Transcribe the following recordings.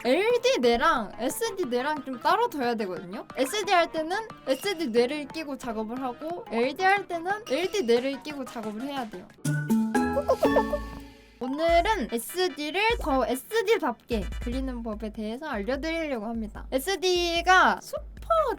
LD 뇌랑 SD 뇌랑 좀 따로 둬야 되거든요. SD 할 때는 SD 뇌를 끼고 작업을 하고 LD 할 때는 LD 뇌를 끼고 작업을 해야 돼요. 오늘은 SD를 더 SD답게 그리는 법에 대해서 알려드리려고 합니다. SD가 슈퍼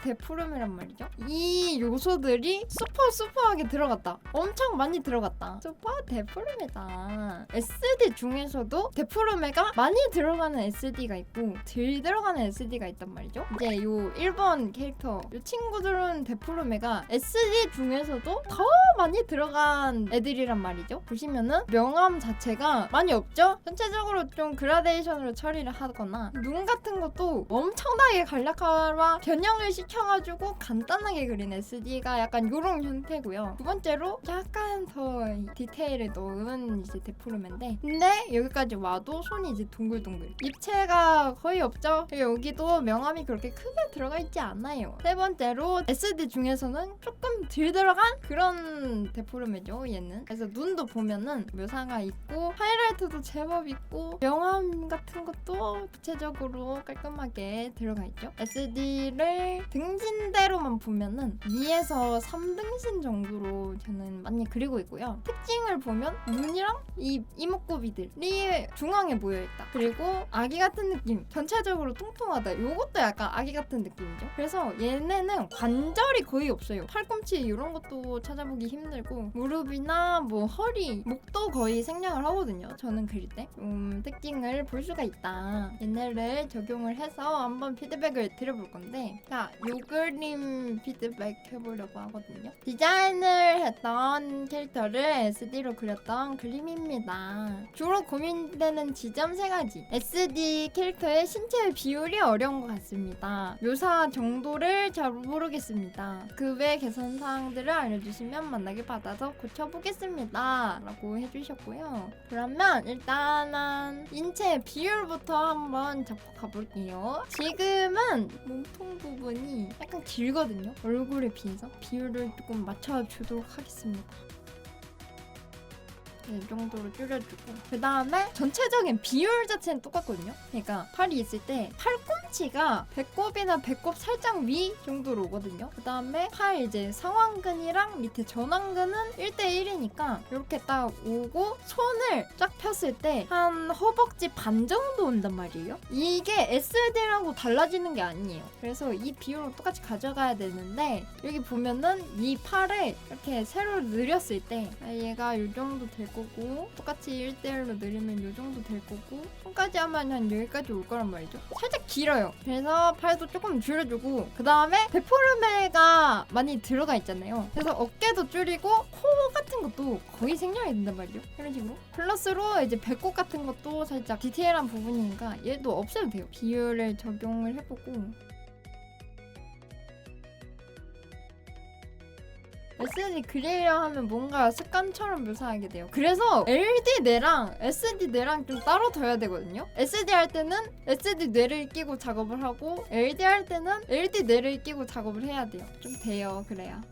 데프롬이란 말이죠. 이 요소들이 슈퍼하게 들어갔다. 엄청 많이 들어갔다. 슈퍼 데프롬이다. SD 중에서도 데프롬에가 많이 들어가는 SD가 있고 덜 들어가는 SD가 있단 말이죠. 이제 요 1번 캐릭터 요 친구들은 데프롬에가 SD 중에서도 더 많이 들어간 애들이란 말이죠. 보시면은 명암 자체가 많이 없죠? 전체적으로 좀 그라데이션으로 처리를 하거나 눈 같은 것도 엄청나게 간략화와 겨냥을 시켜가지고 간단하게 그린 SD가 약간 요런 형태고요. 두 번째로 약간 더 디테일을 넣은 이제 데프롬인데 근데 여기까지 와도 손이 이제 둥글둥글 입체가 거의 없죠? 여기도 명암이 그렇게 크게 들어가 있지 않아요. 세 번째로 SD 중에서는 조금 덜 들어간 그런 데프롬이죠 얘는. 그래서 눈도 보면은 묘사가 있고 하이라이트도 제법 있고 명암 같은 것도 구체적으로 깔끔하게 들어가 있죠. SD를 등신대로만 보면은 2에서 3등신 정도로 저는 많이 그리고 있고요. 특징을 보면 눈이랑 이 이목구비들이 중앙에 모여있다. 그리고 아기 같은 느낌, 전체적으로 통통하다. 요것도 약간 아기 같은 느낌이죠. 그래서 얘네는 관절이 거의 없어요. 팔꿈치 이런 것도 찾아보기 힘들고 무릎이나 뭐 허리, 목도 거의 생략을 하거든요. 저는 그릴 때 특징을 볼 수가 있다. 얘네를 적용을 해서 한번 피드백을 드려볼 건데 자, 요 그림 피드백 해보려고 하거든요. 디자인을 했던 캐릭터를 SD로 그렸던 그림입니다. 주로 고민되는 지점 3가지. SD 캐릭터의 신체 비율이 어려운 것 같습니다. 묘사 정도를 잘 모르겠습니다. 그 외 개선사항들을 알려주시면 만나게 받아서 고쳐보겠습니다. 라고 해주셨고요. 그러면 일단은 인체 비율부터 한번 잡고 가볼게요. 지금은 몸통 부분이 약간 길거든요. 얼굴에 비해서 비율을 조금 맞춰주도록 하겠습니다. 이 정도로 줄여주고 그 다음에 전체적인 비율 자체는 똑같거든요. 그러니까 팔이 있을 때 팔꿈치가 배꼽이나 배꼽 살짝 위 정도로 오거든요. 그 다음에 팔 이제 상완근이랑 밑에 전완근은 1대1이니까 이렇게 딱 오고 손을 쫙 폈을 때 한 허벅지 반 정도 온단 말이에요. 이게 SD라고 달라지는 게 아니에요. 그래서 이 비율을 똑같이 가져가야 되는데 여기 보면은 이 팔을 이렇게 세로 늘렸을 때 얘가 이 정도 될 거고 똑같이 1대1로 늘리면 이 정도 될 거고 손까지 하면 한 여기까지 올 거란 말이죠. 살짝 길어요. 그래서 팔도 조금 줄여주고 그 다음에 데포르메가 많이 들어가 있잖아요. 그래서 어깨도 줄이고 코 같은 것도 거의 생략이 된단 말이죠. 이런 식으로 플러스로 이제 배꼽 같은 것도 살짝 디테일한 부분이니까 얘도 없애도 돼요. 비율을 적용을 해보고 SD 그리려 하면 뭔가 습관처럼 묘사하게 돼요. 그래서 LD 뇌랑 SD 뇌랑 좀 따로 둬야 되거든요. SD 할 때는 SD 뇌를 끼고 작업을 하고 LD 할 때는 LD 뇌를 끼고 작업을 해야 돼요. 좀 돼요. 그래야.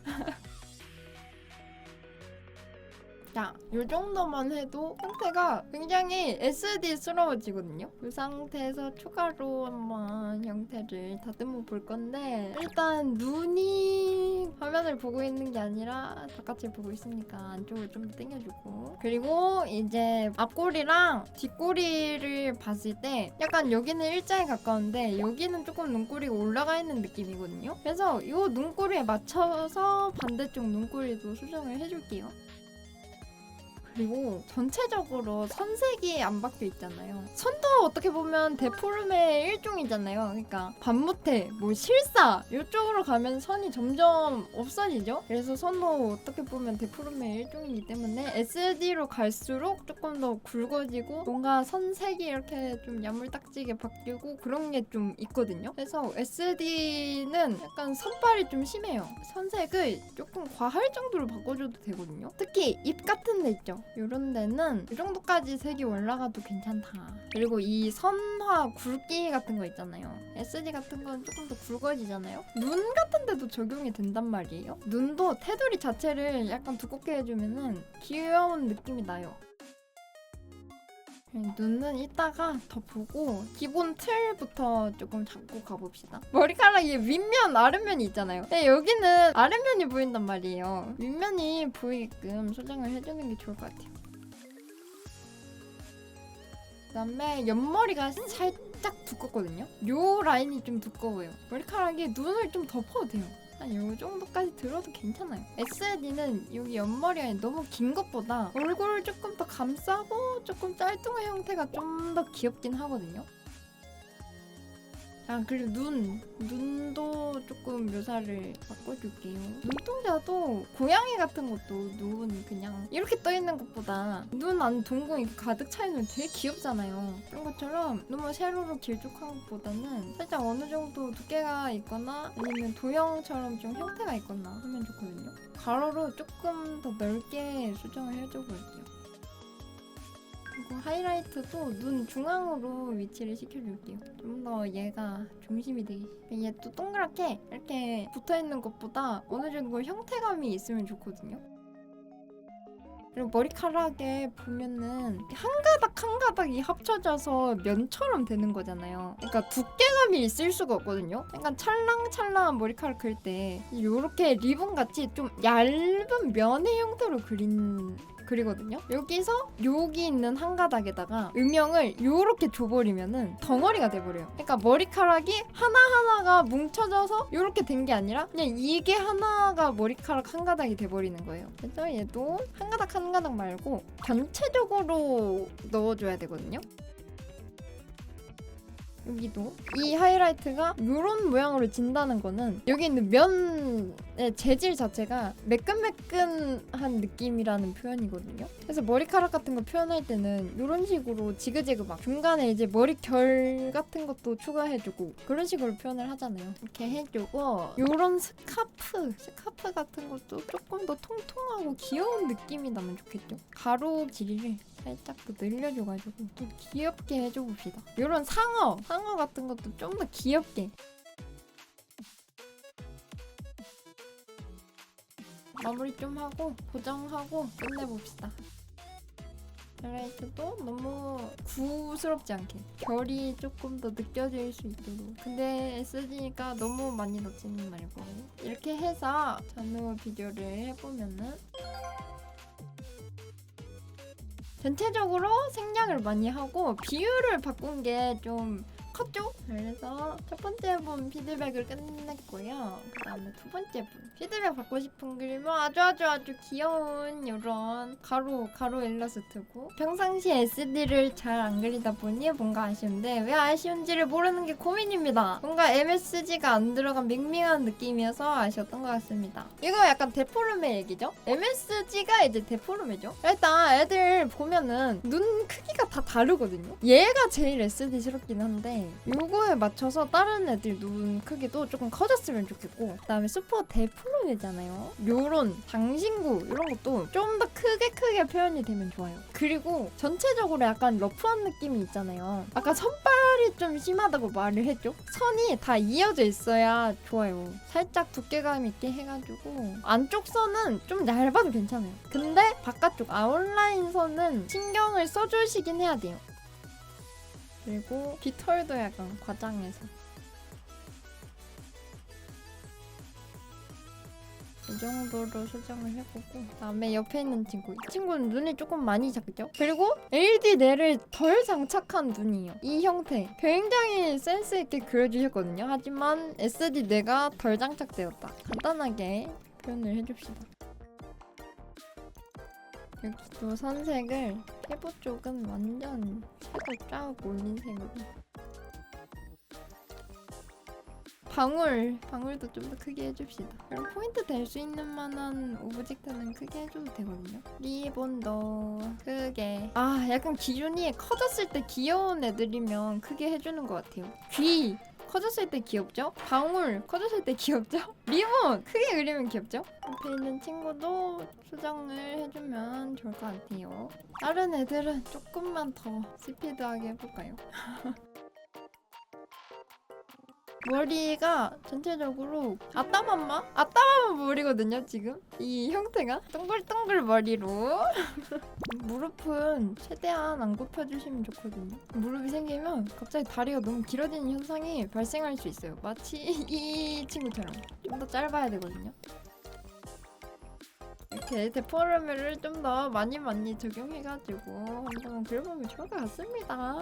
자, 이 정도만 해도 형태가 굉장히 SD스러워지거든요. 그 상태에서 추가로 한번 형태를 다듬어 볼 건데 일단 눈이 화면을 보고 있는 게 아니라 바깥을 보고 있으니까 안쪽을 좀 당겨주고 그리고 이제 앞꼬리랑 뒷꼬리를 봤을 때 약간 여기는 일자에 가까운데 여기는 조금 눈꼬리가 올라가 있는 느낌이거든요. 그래서 이 눈꼬리에 맞춰서 반대쪽 눈꼬리도 수정을 해줄게요. 그리고 전체적으로 선색이 안 바뀌어 있잖아요. 선도 어떻게 보면 데포름의 일종이잖아요. 그러니까 반무태, 뭐 실사 이쪽으로 가면 선이 점점 없어지죠. 그래서 선도 어떻게 보면 데포름의 일종이기 때문에 SD로 갈수록 조금 더 굵어지고 뭔가 선색이 이렇게 좀 야물딱지게 바뀌고 그런 게 좀 있거든요. 그래서 SD는 약간 선발이 좀 심해요. 선색을 조금 과할 정도로 바꿔줘도 되거든요. 특히 입 같은 데 있죠. 이런 데는 이 정도까지 색이 올라가도 괜찮다. 그리고 이 선화 굵기 같은 거 있잖아요. SD 같은 건 조금 더 굵어지잖아요. 눈 같은 데도 적용이 된단 말이에요. 눈도 테두리 자체를 약간 두껍게 해주면은 귀여운 느낌이 나요. 눈은 이따가 더 보고 기본 틀부터 조금 잡고 가봅시다. 머리카락이 윗면 아랫면이 있잖아요. 근데 여기는 아랫면이 보인단 말이에요. 윗면이 보이게끔 수정을 해주는 게 좋을 것 같아요. 그다음에 옆머리가 살짝 두껍거든요. 요 라인이 좀 두꺼워요. 머리카락이 눈을 좀 덮어도 돼요. 한 요 정도까지 들어도 괜찮아요. SD는 여기 옆머리가 너무 긴 것보다 얼굴을 조금 더 감싸고 조금 짤뚱한 형태가 좀 더 귀엽긴 하거든요. 아, 그리고 눈도 조금 묘사를 바꿔줄게요. 눈동자도 고양이 같은 것도 눈 그냥 이렇게 떠있는 것보다 눈 안 동공이 가득 차있는 되게 귀엽잖아요. 그런 것처럼 너무 세로로 길쭉한 것보다는 살짝 어느 정도 두께가 있거나 아니면 도형처럼 좀 형태가 있거나 하면 좋거든요. 가로로 조금 더 넓게 수정을 해줘볼게요. 그리고 하이라이트도 눈 중앙으로 위치를 시켜줄게요. 좀 더 얘가 중심이 되게. 얘 또 동그랗게 이렇게 붙어있는 것보다 어느 정도 형태감이 있으면 좋거든요. 그리고 머리카락에 보면은 한 가닥 한 가닥이 합쳐져서 면처럼 되는 거잖아요. 그러니까 두께감이 있을 수가 없거든요. 약간 찰랑찰랑한 머리카락 그릴 때 이렇게 리본같이 좀 얇은 면의 형태로 그리거든요. 여기서 여기 있는 한 가닥에다가 음영을 요렇게 줘버리면은 덩어리가 돼버려요. 그러니까 머리카락이 하나하나가 뭉쳐져서 요렇게 된 게 아니라 그냥 이게 하나가 머리카락 한 가닥이 돼버리는 거예요. 그래서 얘도 한 가닥 한 가닥 말고 전체적으로 넣어줘야 되거든요. 여기도 이 하이라이트가 이런 모양으로 진다는 거는 여기 있는 면의 재질 자체가 매끈매끈한 느낌이라는 표현이거든요. 그래서 머리카락 같은 거 표현할 때는 이런 식으로 지그재그 막 중간에 이제 머리 결 같은 것도 추가해주고 그런 식으로 표현을 하잖아요. 이렇게 해주고 이런 스카프 같은 것도 조금 더 통통하고 귀여운 느낌이 나면 좋겠죠. 가로 길이를 살짝 더 늘려줘가지고 좀 귀엽게 해줘봅시다. 이런 상어 같은 것도 좀 더 귀엽게. 마무리 좀 하고 고정하고 끝내봅시다. 하이라이트도 너무 구스럽지 않게 결이 조금 더 느껴질 수 있도록. 근데 SD니까 너무 많이 넣지는 말고 이렇게 해서 전후 비교를 해보면은 전체적으로 생략을 많이 하고 비율을 바꾼 게 좀 컸죠? 그래서 첫 번째 분 피드백을 끝냈고요. 그 다음에 두 번째 분 피드백 받고 싶은 그림은 아주 귀여운 이런 가로 일러스트고 평상시에 SD를 잘 안 그리다 보니 뭔가 아쉬운데 왜 아쉬운지를 모르는 게 고민입니다. 뭔가 MSG가 안 들어간 밍밍한 느낌이어서 아쉬웠던 것 같습니다. 이거 약간 데포르메 얘기죠? MSG가 이제 데포르메죠? 일단 애들 보면은 눈 크기가 다 다르거든요? 얘가 제일 SD스럽긴 한데 요거에 맞춰서 다른 애들 눈 크기도 조금 커졌으면 좋겠고 그 다음에 슈퍼 데포르메잖아요. 요런 장신구 이런 것도 좀 더 크게 표현이 되면 좋아요. 그리고 전체적으로 약간 러프한 느낌이 있잖아요. 아까 선발이 좀 심하다고 말을 했죠? 선이 다 이어져 있어야 좋아요. 살짝 두께감 있게 해가지고 안쪽 선은 좀 얇아도 괜찮아요. 근데 바깥쪽 아웃라인 선은 신경을 써주시긴 해야 돼요. 그리고 깃털도 약간 과장해서 이 정도로 수정을 해보고 그다음에 옆에 있는 친구 이 친구는 눈이 조금 많이 작죠? 그리고 LED 뇌를 덜 장착한 눈이에요. 이 형태 굉장히 센스있게 그려주셨거든요. 하지만 SD 뇌가 덜 장착되었다. 간단하게 표현을 해줍시다. 여기도 선색을 피부 쪽은 완전 색을 쫙 올린 색으로 방울도 좀 더 크게 해줍시다. 그럼 포인트 될 수 있는 만한 오브젝트는 크게 해줘도 되거든요. 리본도 크게. 아, 약간 기준이 커졌을 때 귀여운 애들이면 크게 해주는 것 같아요. 귀 커졌을 때 귀엽죠? 방울 커졌을 때 귀엽죠? 리본 크게 그리면 귀엽죠? 옆에 있는 친구도 수정을 해주면 좋을 것 같아요. 다른 애들은 조금만 더 스피드하게 해볼까요? 머리가 전체적으로 아따맘마 머리거든요 지금 이 형태가 동글동글 머리로 무릎은 최대한 안 굽혀주시면 좋거든요. 무릎이 생기면 갑자기 다리가 너무 길어지는 현상이 발생할 수 있어요. 마치 이 친구처럼 좀 더 짧아야 되거든요. 이렇게 데포르메를 좀 더 많이 적용해가지고 한번 그려보면 좋을 것 같습니다.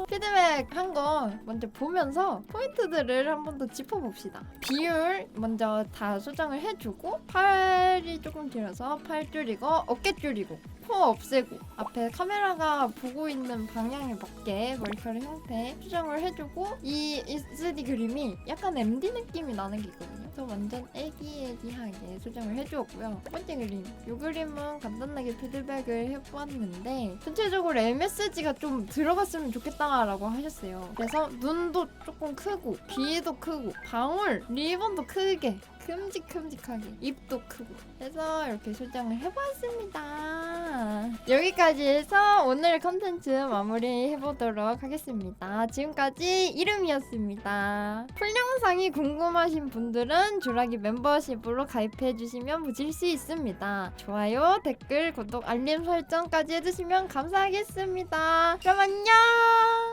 피드백 한 거 먼저 보면서 포인트들을 한 번 더 짚어봅시다. 비율 먼저 다 수정을 해주고 팔이 조금 길어서 팔 줄이고 어깨 줄이고 코 없애고 앞에 카메라가 보고 있는 방향에 맞게 머리카락 형태 수정을 해주고 이 SD 그림이 약간 MD 느낌이 나는 게 있거든요. 그래서 완전 애기애기하게 수정을 해주었고요. 첫 번째 그림, 이 그림은 간단하게 피드백을 해보았는데 전체적으로 MSG가 좀 들어갔으면 좋겠다라고 하셨어요. 그래서 눈도 조금 크고 귀도 크고 방울, 리본도 크게 큼직큼직하게 입도 크고 해서 이렇게 수정을 해보았습니다. 여기까지 해서 오늘 컨텐츠 마무리 해보도록 하겠습니다. 지금까지 이름이었습니다. 풀 영상이 궁금하신 분들은 주라기 멤버십으로 가입해주시면 보실 수 있습니다. 좋아요, 댓글, 구독, 알림 설정까지 해주시면 감사하겠습니다. 그럼 안녕!